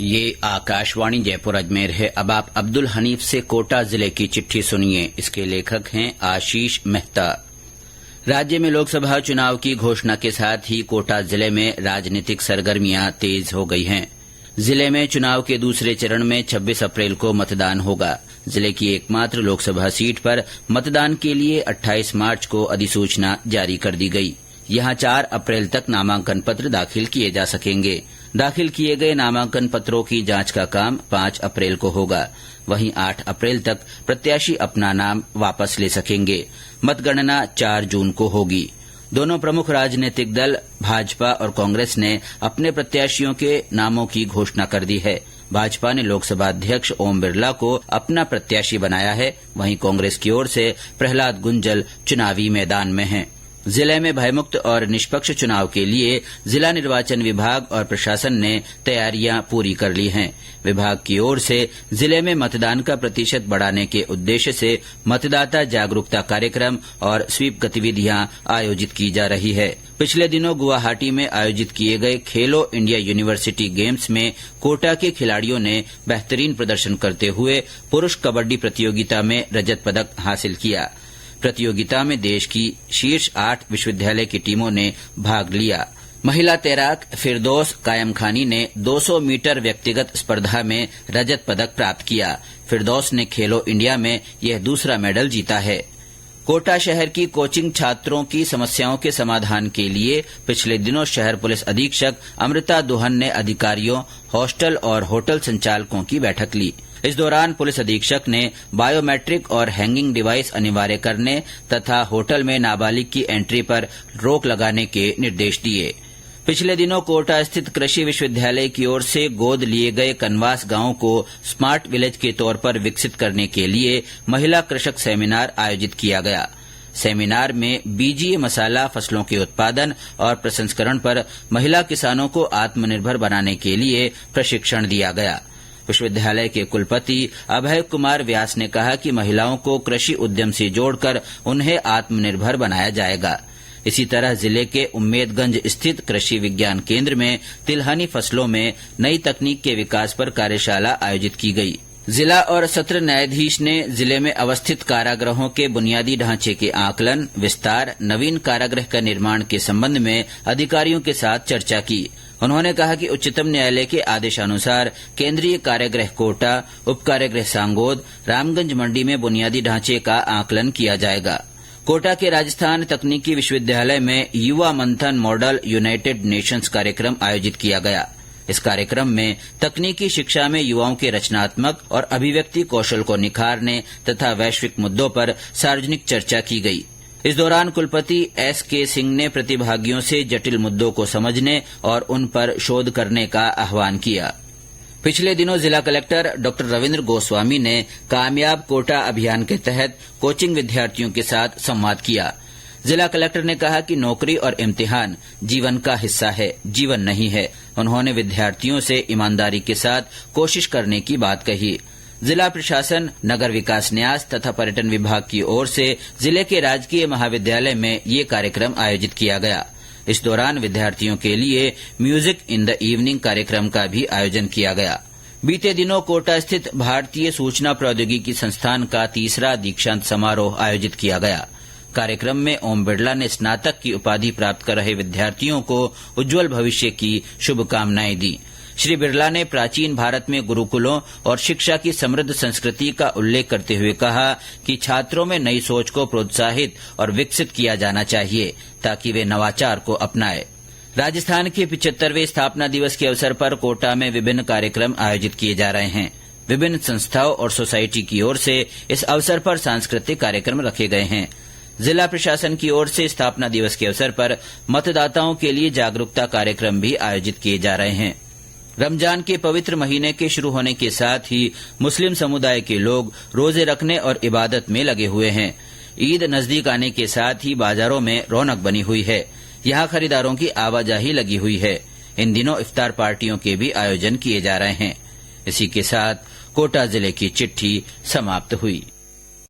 ये आकाशवाणी जयपुर अजमेर है। अब आप अब्दुल हनीफ से कोटा जिले की चिट्ठी सुनिए। इसके लेखक हैं आशीष मेहता। राज्य में लोकसभा चुनाव की घोषणा के साथ ही कोटा जिले में राजनीतिक सरगर्मियां तेज हो गई हैं। जिले में चुनाव के दूसरे चरण में 26 अप्रैल को मतदान होगा। जिले की एकमात्र लोकसभा सीट पर मतदान के लिए 28 मार्च को अधिसूचना जारी कर दी गई। यहां 4 अप्रैल तक नामांकन पत्र दाखिल किए जा सकेंगे। दाखिल किए गए नामांकन पत्रों की जांच का काम 5 अप्रैल को होगा। वहीं 8 अप्रैल तक प्रत्याशी अपना नाम वापस ले सकेंगे। मतगणना 4 जून को होगी। दोनों प्रमुख राजनीतिक दल भाजपा और कांग्रेस ने अपने प्रत्याशियों के नामों की घोषणा कर दी है। भाजपा ने लोकसभा अध्यक्ष ओम बिरला को अपना प्रत्याशी बनाया है। वहीं कांग्रेस की ओर से प्रहलाद गुंजल चुनावी मैदान में हैं। जिले में भयमुक्त और निष्पक्ष चुनाव के लिए जिला निर्वाचन विभाग और प्रशासन ने तैयारियां पूरी कर ली हैं। विभाग की ओर से जिले में मतदान का प्रतिशत बढ़ाने के उद्देश्य से मतदाता जागरूकता कार्यक्रम और स्वीप गतिविधियां आयोजित की जा रही है। पिछले दिनों गुवाहाटी में आयोजित किए गए खेलो इंडिया यूनिवर्सिटी गेम्स में कोटा के खिलाड़ियों ने बेहतरीन प्रदर्शन करते हुए पुरुष कबड्डी प्रतियोगिता में रजत पदक हासिल किया। प्रतियोगिता में देश की शीर्ष 8 विश्वविद्यालय की टीमों ने भाग लिया। महिला तैराक फिरदौस कायम खानी ने 200 मीटर व्यक्तिगत स्पर्धा में रजत पदक प्राप्त किया। फिरदौस ने खेलो इंडिया में यह दूसरा मेडल जीता है। कोटा शहर की कोचिंग छात्रों की समस्याओं के समाधान के लिए पिछले दिनों शहर पुलिस अधीक्षक अमृता दुहन ने अधिकारियों, हॉस्टल और होटल संचालकों की बैठक ली। इस दौरान पुलिस अधीक्षक ने बायोमेट्रिक और हैंगिंग डिवाइस अनिवार्य करने तथा होटल में नाबालिग की एंट्री पर रोक लगाने के निर्देश दिए। पिछले दिनों कोटा स्थित कृषि विश्वविद्यालय की ओर से गोद लिए गए कनवास गांव को स्मार्ट विलेज के तौर पर विकसित करने के लिए महिला कृषक सेमिनार आयोजित किया गया। सेमिनार में बीजीय मसाला फसलों के उत्पादन और प्रसंस्करण पर महिला किसानों को आत्मनिर्भर बनाने के लिए प्रशिक्षण दिया गया। विश्वविद्यालय के कुलपति अभय कुमार व्यास ने कहा कि महिलाओं को कृषि उद्यम से जोड़कर उन्हें आत्मनिर्भर बनाया जाएगा। इसी तरह जिले के उम्मेदगंज स्थित कृषि विज्ञान केंद्र में तिलहनी फसलों में नई तकनीक के विकास पर कार्यशाला आयोजित की गई। जिला और सत्र न्यायाधीश ने जिले में अवस्थित कारागृहों के बुनियादी ढांचे के आकलन, विस्तार, नवीन कारागृह का निर्माण के संबंध में अधिकारियों के साथ चर्चा की। उन्होंने कहा कि उच्चतम न्यायालय के आदेशानुसार केंद्रीय कारागृह कोटा, उपकारागृह सांगोद, रामगंज मंडी में बुनियादी ढांचे का आकलन किया जाएगा। कोटा के राजस्थान तकनीकी विश्वविद्यालय में युवा मंथन मॉडल यूनाइटेड नेशंस कार्यक्रम आयोजित किया गया। इस कार्यक्रम में तकनीकी शिक्षा में युवाओं के रचनात्मक और अभिव्यक्ति कौशल को निखारने तथा वैश्विक मुद्दों पर सार्वजनिक चर्चा की गई। इस दौरान कुलपति S.K. सिंह ने प्रतिभागियों से जटिल मुद्दों को समझने और उन पर शोध करने का आह्वान किया। पिछले दिनों जिला कलेक्टर डॉ रविन्द्र गोस्वामी ने कामयाब कोटा अभियान के तहत कोचिंग विद्यार्थियों के साथ संवाद किया। जिला कलेक्टर ने कहा कि नौकरी और इम्तिहान जीवन का हिस्सा है, जीवन नहीं है। उन्होंने विद्यार्थियों से ईमानदारी के साथ कोशिश करने की बात कही। जिला प्रशासन, नगर विकास न्यास तथा पर्यटन विभाग की ओर से जिले के राजकीय महाविद्यालय में ये कार्यक्रम आयोजित किया गया। इस दौरान विद्यार्थियों के लिए म्यूजिक इन द इवनिंग कार्यक्रम का भी आयोजन किया गया। बीते दिनों कोटा स्थित भारतीय सूचना प्रौद्योगिकी संस्थान का 3रा दीक्षांत समारोह आयोजित किया गया। कार्यक्रम में ओम बिरला ने स्नातक की उपाधि प्राप्त कर रहे विद्यार्थियों को उज्जवल भविष्य की शुभकामनाएं दी। श्री बिरला ने प्राचीन भारत में गुरुकुलों और शिक्षा की समृद्ध संस्कृति का उल्लेख करते हुए कहा कि छात्रों में नई सोच को प्रोत्साहित और विकसित किया जाना चाहिए ताकि वे नवाचार को अपनाएं। राजस्थान के 75वें स्थापना दिवस के अवसर पर कोटा में विभिन्न कार्यक्रम आयोजित किए जा रहे हैं। विभिन्न संस्थाओं और सोसाइटी की ओर से इस अवसर पर सांस्कृतिक कार्यक्रम रखे गए हैं। जिला प्रशासन की ओर से स्थापना दिवस के अवसर पर मतदाताओं के लिए जागरूकता कार्यक्रम भी आयोजित किए जा रहे हैं। रमजान के पवित्र महीने के शुरू होने के साथ ही मुस्लिम समुदाय के लोग रोजे रखने और इबादत में लगे हुए हैं। ईद नजदीक आने के साथ ही बाजारों में रौनक बनी हुई है। यहाँ खरीदारों की आवाजाही लगी हुई है। इन दिनों इफ्तार पार्टियों के भी आयोजन किए जा रहे हैं। इसी के साथ कोटा जिले की चिट्ठी समाप्त हुई।